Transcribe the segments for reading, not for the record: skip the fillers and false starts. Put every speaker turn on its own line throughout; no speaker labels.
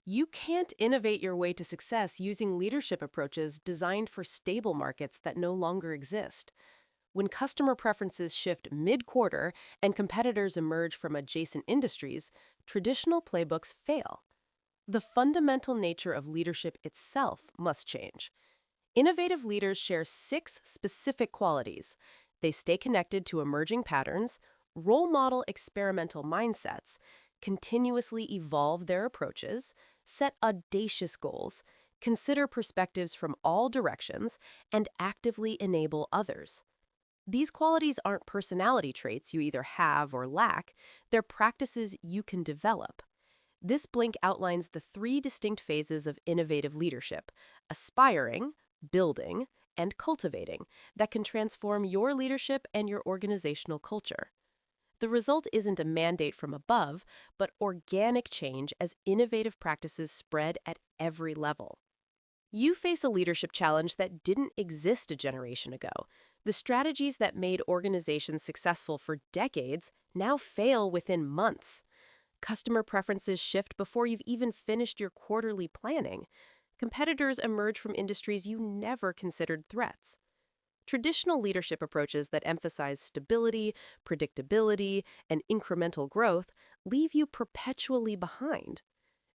You can't innovate your way to success using leadership approaches designed for stable markets that no longer exist. When customer preferences shift mid quarter and competitors emerge from adjacent industries, traditional playbooks fail. The fundamental nature of leadership itself must change. Innovative leaders share six specific qualities. They stay connected to emerging patterns, role model experimental mindsets, continuously evolve their approaches, set audacious goals, consider perspectives from all directions, and actively enable others. These qualities aren't personality traits you either have or lack, they're practices you can develop. This blink outlines the three distinct phases of innovative leadership: aspiring, building, and cultivating, that can transform your leadership and your organizational culture. The result isn't a mandate from above, but organic change as innovative practices spread at every level. You face a leadership challenge that didn't exist a generation ago. The strategies that made organizations successful for decades now fail within months. Customer preferences shift before you've even finished your quarterly planning. Competitors emerge from industries you never considered threats. Traditional leadership approaches that emphasize stability, predictability, and incremental growth leave you perpetually behind.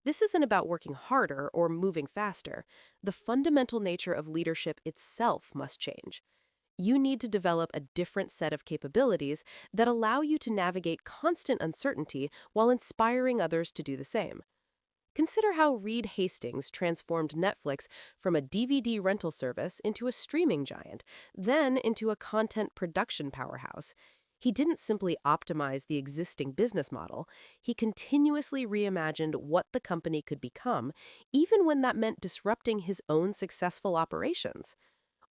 This isn't about working harder or moving faster. The fundamental nature of leadership itself must change. You need to develop a different set of capabilities that allow you to navigate constant uncertainty while inspiring others to do the same. Consider how Reed Hastings transformed Netflix from a DVD rental service into a streaming giant, then into a content production powerhouse. He didn't simply optimize the existing business model, he continuously reimagined what the company could become, even when that meant disrupting his own successful operations.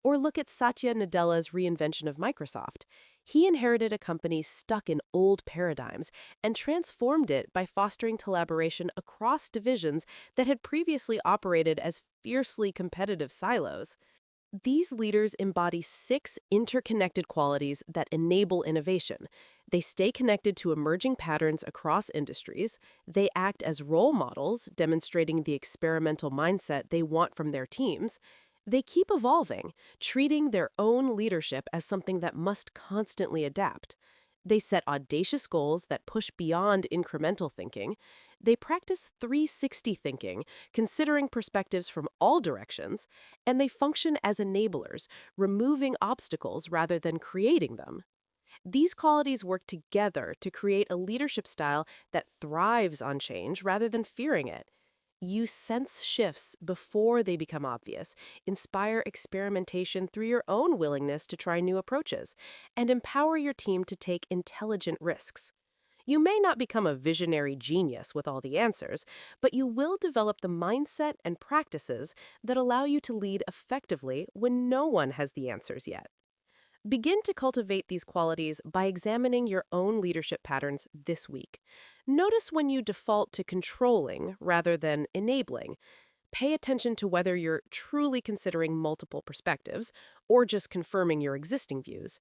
Or look at Satya Nadella's reinvention of Microsoft. He inherited a company stuck in old paradigms and transformed it by fostering collaboration across divisions that had previously operated as fiercely competitive silos. These leaders embody six interconnected qualities that enable innovation. They stay connected to emerging patterns across industries. They act as role models, demonstrating the experimental mindset they want from their teams. They keep evolving, treating their own leadership as something that must constantly adapt. They set audacious goals that push beyond incremental thinking. They practice 360 thinking, considering perspectives from all directions, and they function as enablers, removing obstacles rather than creating them. These qualities work together to create a leadership style that thrives on change rather than fearing it. You sense shifts before they become obvious, inspire experimentation through your own willingness to try new approaches, and empower your team to take intelligent risks. You may not become a visionary genius with all the answers, but you will develop the mindset and practices that allow you to lead effectively when no one has the answers yet. Begin to cultivate these qualities by examining your own leadership patterns this week. Notice when you default to controlling rather than enabling. Pay attention to whether you're truly considering multiple perspectives or just confirming your existing views.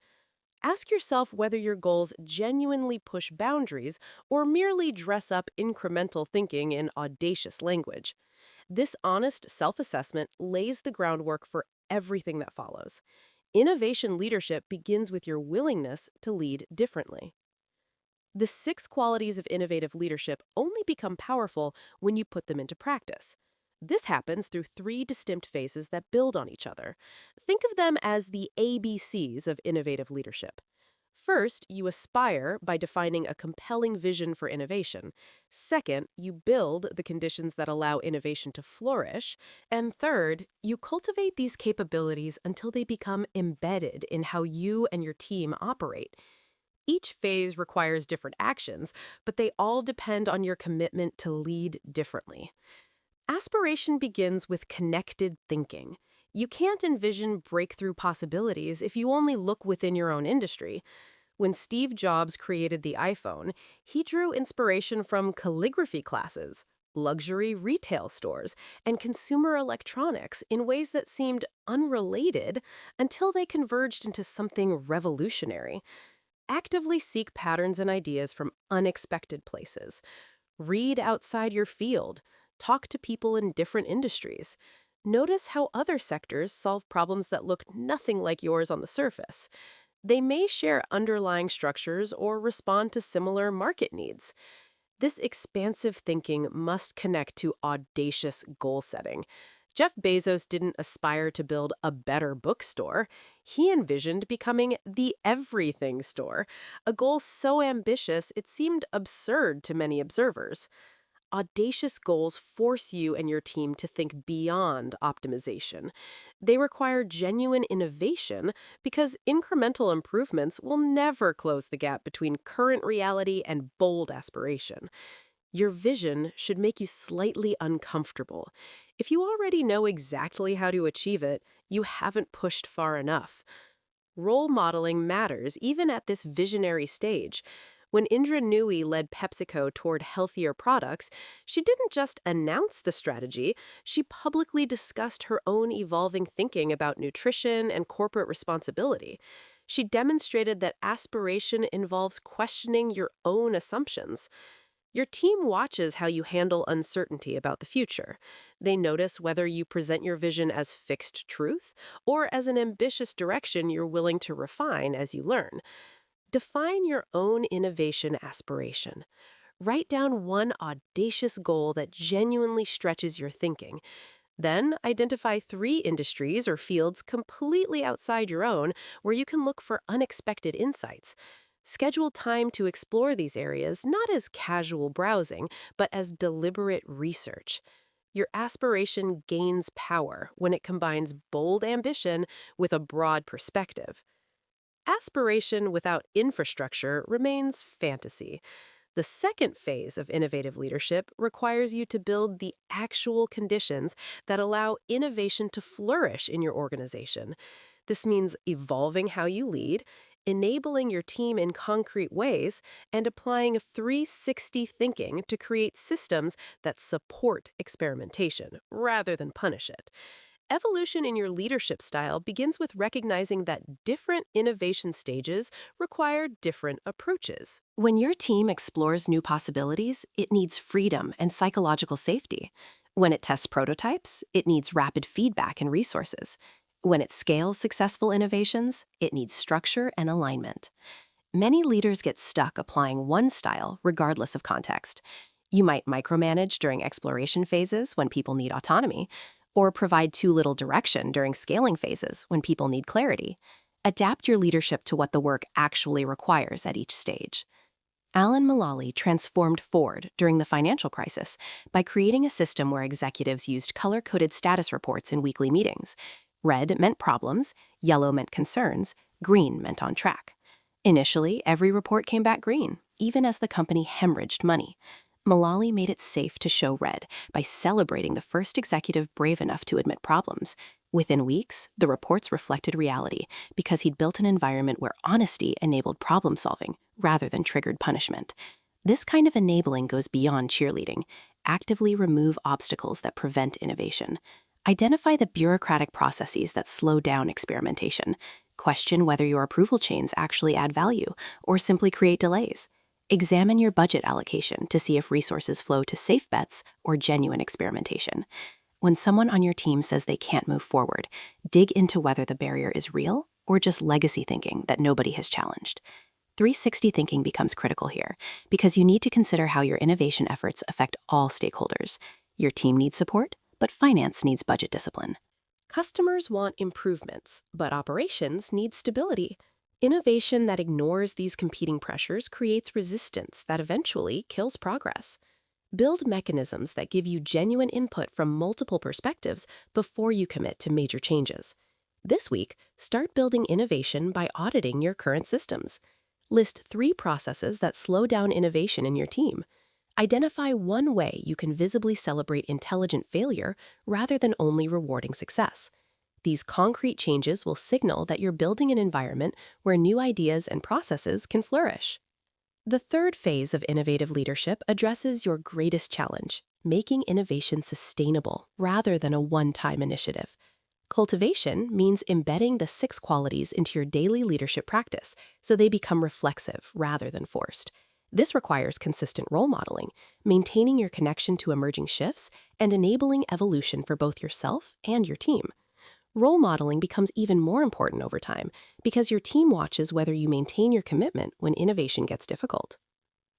Ask yourself whether your goals genuinely push boundaries or merely dress up incremental thinking in audacious language. This honest self assessment lays the groundwork for everything that follows. Innovation leadership begins with your willingness to lead differently. The six qualities of innovative leadership only become powerful when you put them into practice. This happens through three distinct phases that build on each other. Think of them as the ABCs of innovative leadership. First, you aspire by defining a compelling vision for innovation. Second, you build the conditions that allow innovation to flourish. And third, you cultivate these capabilities until they become embedded in how you and your team operate. Each phase requires different actions, but they all depend on your commitment to lead differently. Aspiration begins with connected thinking. You can't envision breakthrough possibilities if you only look within your own industry. When Steve Jobs created the iPhone, he drew inspiration from calligraphy classes, luxury retail stores, and consumer electronics in ways that seemed unrelated until they converged into something revolutionary. Actively seek patterns and ideas from unexpected places. Read outside your field. Talk to people in different industries. Notice how other sectors solve problems that look nothing like yours on the surface. They may share underlying structures or respond to similar market needs. This expansive thinking must connect to audacious goal setting. Jeff Bezos didn't aspire to build a better bookstore. He envisioned becoming the everything store, a goal so ambitious it seemed absurd to many observers. Audacious goals force you and your team to think beyond optimization. They require genuine innovation because incremental improvements will never close the gap between current reality and bold aspiration. Your vision should make you slightly uncomfortable. If you already know exactly how to achieve it, you haven't pushed far enough. Role modeling matters even at this visionary stage. When Indra Nooyi led PepsiCo toward healthier products, she didn't just announce the strategy, she publicly discussed her own evolving thinking about nutrition and corporate responsibility. She demonstrated that aspiration involves questioning your own assumptions. Your team watches how you handle uncertainty about the future. They notice whether you present your vision as fixed truth or as an ambitious direction you're willing to refine as you learn. Define your own innovation aspiration. Write down one audacious goal that genuinely stretches your thinking. Then identify 3 industries or fields completely outside your own where you can look for unexpected insights. Schedule time to explore these areas not as casual browsing, but as deliberate research. Your aspiration gains power when it combines bold ambition with a broad perspective. Aspiration without infrastructure remains fantasy. The second phase of innovative leadership requires you to build the actual conditions that allow innovation to flourish in your organization. This means evolving how you lead, enabling your team in concrete ways, and applying 360 thinking to create systems that support experimentation rather than punish it. Evolution in your leadership style begins with recognizing that different innovation stages require different approaches. When your team explores new possibilities, it needs freedom and psychological safety. When it tests prototypes, it needs rapid feedback and resources. When it scales successful innovations, it needs structure and alignment. Many leaders get stuck applying one style regardless of context. You might micromanage during exploration phases when people need autonomy, or provide too little direction during scaling phases when people need clarity. Adapt your leadership to what the work actually requires at each stage. Alan Mulally transformed Ford during the financial crisis by creating a system where executives used color-coded status reports in weekly meetings. Red meant problems, yellow meant concerns, green meant on track. Initially, every report came back green, even as the company hemorrhaged money. Mulally made it safe to show red by celebrating the first executive brave enough to admit problems. Within weeks, the reports reflected reality because he'd built an environment where honesty enabled problem solving rather than triggered punishment. This kind of enabling goes beyond cheerleading. Actively remove obstacles that prevent innovation. Identify the bureaucratic processes that slow down experimentation. Question whether your approval chains actually add value or simply create delays. Examine your budget allocation to see if resources flow to safe bets or genuine experimentation. When someone on your team says they can't move forward, dig into whether the barrier is real or just legacy thinking that nobody has challenged. 360 thinking becomes critical here because you need to consider how your innovation efforts affect all stakeholders. Your team needs support, but finance needs budget discipline. Customers want improvements, but operations need stability. Innovation that ignores these competing pressures creates resistance that eventually kills progress. Build mechanisms that give you genuine input from multiple perspectives before you commit to major changes. This week, start building innovation by auditing your current systems. List 3 processes that slow down innovation in your team. Identify one way you can visibly celebrate intelligent failure rather than only rewarding success. These concrete changes will signal that you're building an environment where new ideas and processes can flourish. The third phase of innovative leadership addresses your greatest challenge, making innovation sustainable rather than a one-time initiative. Cultivation means embedding the 6 qualities into your daily leadership practice so they become reflexive rather than forced. This requires consistent role modeling, maintaining your connection to emerging shifts, and enabling evolution for both yourself and your team. Role modeling becomes even more important over time because your team watches whether you maintain your commitment when innovation gets difficult.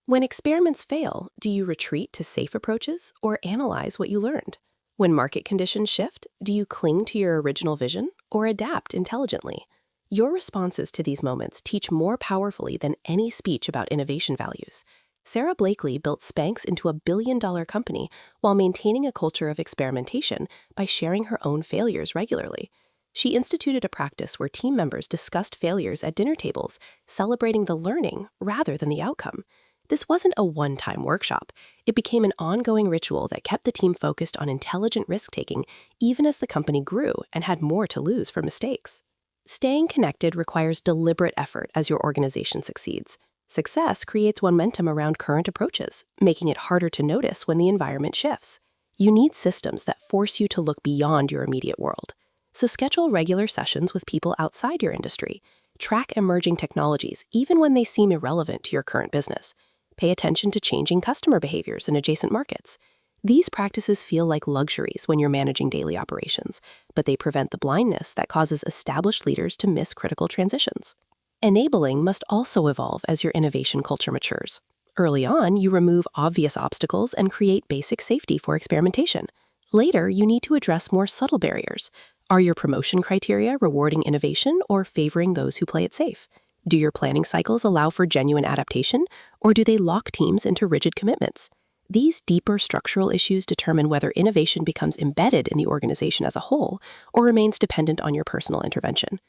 When experiments fail, do you retreat to safe approaches or analyze what you learned? When market conditions shift, do you cling to your original vision or adapt intelligently? Your responses to these moments teach more powerfully than any speech about innovation values. Sarah Blakely built Spanx into a billion-dollar company while maintaining a culture of experimentation by sharing her own failures regularly. She instituted a practice where team members discussed failures at dinner tables, celebrating the learning rather than the outcome. This wasn't a one-time workshop. It became an ongoing ritual that kept the team focused on intelligent risk-taking even as the company grew and had more to lose from mistakes. Staying connected requires deliberate effort as your organization succeeds. Success creates momentum around current approaches, making it harder to notice when the environment shifts. You need systems that force you to look beyond your immediate world. So schedule regular sessions with people outside your industry. Track emerging technologies even when they seem irrelevant to your current business. Pay attention to changing customer behaviors in adjacent markets. These practices feel like luxuries when you're managing daily operations, but they prevent the blindness that causes established leaders to miss critical transitions. Enabling must also evolve as your innovation culture matures. Early on, you remove obvious obstacles and create basic safety for experimentation. Later, you need to address more subtle barriers. Are your promotion criteria rewarding innovation or favoring those who play it safe? Do your planning cycles allow for genuine adaptation, or do they lock teams into rigid commitments? These deeper structural issues determine whether innovation becomes embedded in the organization as a whole or remains dependent on your personal intervention.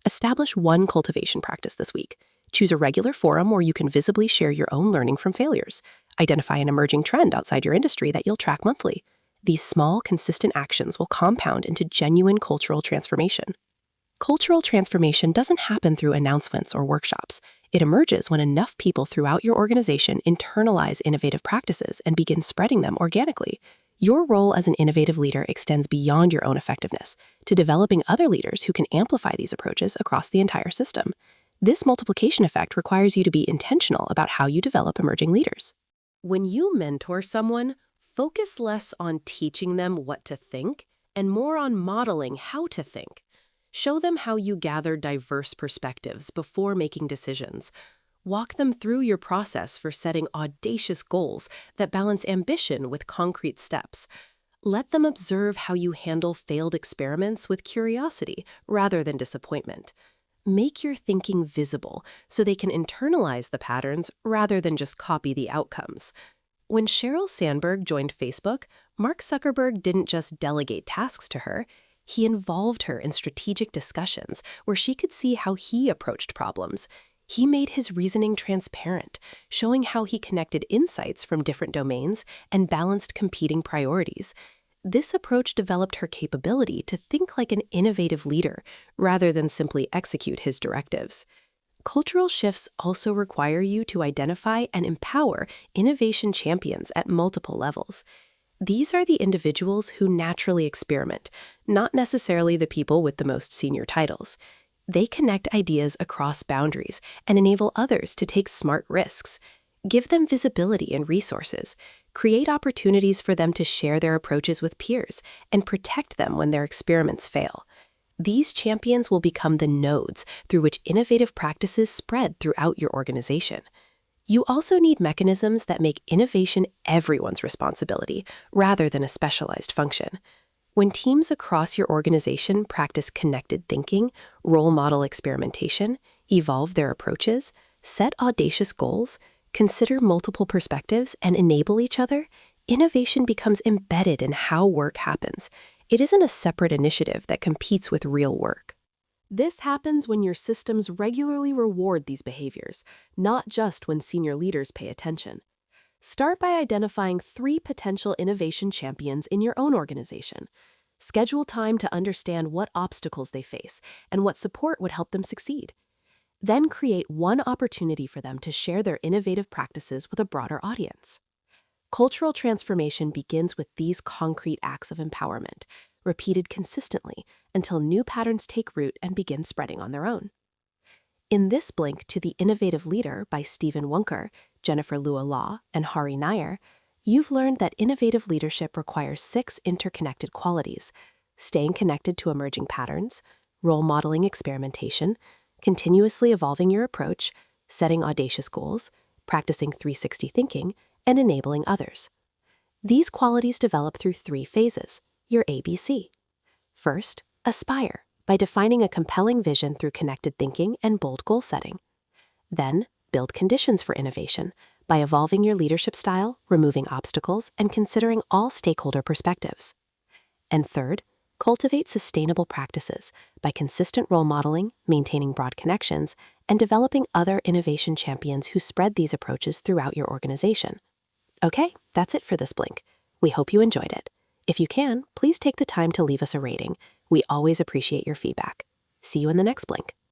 Establish one cultivation practice this week. Choose a regular forum where you can visibly share your own learning from failures. Identify an emerging trend outside your industry that you'll track monthly. These small, consistent actions will compound into genuine cultural transformation. Cultural transformation doesn't happen through announcements or workshops. It emerges when enough people throughout your organization internalize innovative practices and begin spreading them organically. Your role as an innovative leader extends beyond your own effectiveness to developing other leaders who can amplify these approaches across the entire system. This multiplication effect requires you to be intentional about how you develop emerging leaders. When you mentor someone, focus less on teaching them what to think and more on modeling how to think. Show them how you gather diverse perspectives before making decisions. Walk them through your process for setting audacious goals that balance ambition with concrete steps. Let them observe how you handle failed experiments with curiosity rather than disappointment. Make your thinking visible so they can internalize the patterns rather than just copy the outcomes. When Sheryl Sandberg joined Facebook, Mark Zuckerberg didn't just delegate tasks to her. He involved her in strategic discussions where she could see how he approached problems. He made his reasoning transparent, showing how he connected insights from different domains and balanced competing priorities. This approach developed her capability to think like an innovative leader rather than simply execute his directives. Cultural shifts also require you to identify and empower innovation champions at multiple levels. These are the individuals who naturally experiment, not necessarily the people with the most senior titles. They connect ideas across boundaries and enable others to take smart risks. Give them visibility and resources. Create opportunities for them to share their approaches with peers and protect them when their experiments fail. These champions will become the nodes through which innovative practices spread throughout your organization. You also need mechanisms that make innovation everyone's responsibility rather than a specialized function. When teams across your organization practice connected thinking, role model experimentation, evolve their approaches, set audacious goals, consider multiple perspectives, and enable each other, innovation becomes embedded in how work happens. It isn't a separate initiative that competes with real work. This happens when your systems regularly reward these behaviors, not just when senior leaders pay attention. Start by identifying 3 potential innovation champions in your own organization. Schedule time to understand what obstacles they face and what support would help them succeed. Then create one opportunity for them to share their innovative practices with a broader audience. Cultural transformation begins with these concrete acts of empowerment, repeated consistently until new patterns take root and begin spreading on their own. In this Blink to the Innovative Leader by Stephen Wunker, Jennifer Luo Law, and Hari Nair, you've learned that innovative leadership requires 6 interconnected qualities: staying connected to emerging patterns, role modeling experimentation, continuously evolving your approach, setting audacious goals, practicing 360 thinking, and enabling others. These qualities develop through 3 phases, your ABC. First, aspire, by defining a compelling vision through connected thinking and bold goal setting. Then, build conditions for innovation, by evolving your leadership style, removing obstacles, and considering all stakeholder perspectives. And third, cultivate sustainable practices by consistent role modeling, maintaining broad connections, and developing other innovation champions who spread these approaches throughout your organization. Okay, that's it for this Blink. We hope you enjoyed it. If you can, please take the time to leave us a rating. We always appreciate your feedback. See you in the next Blink.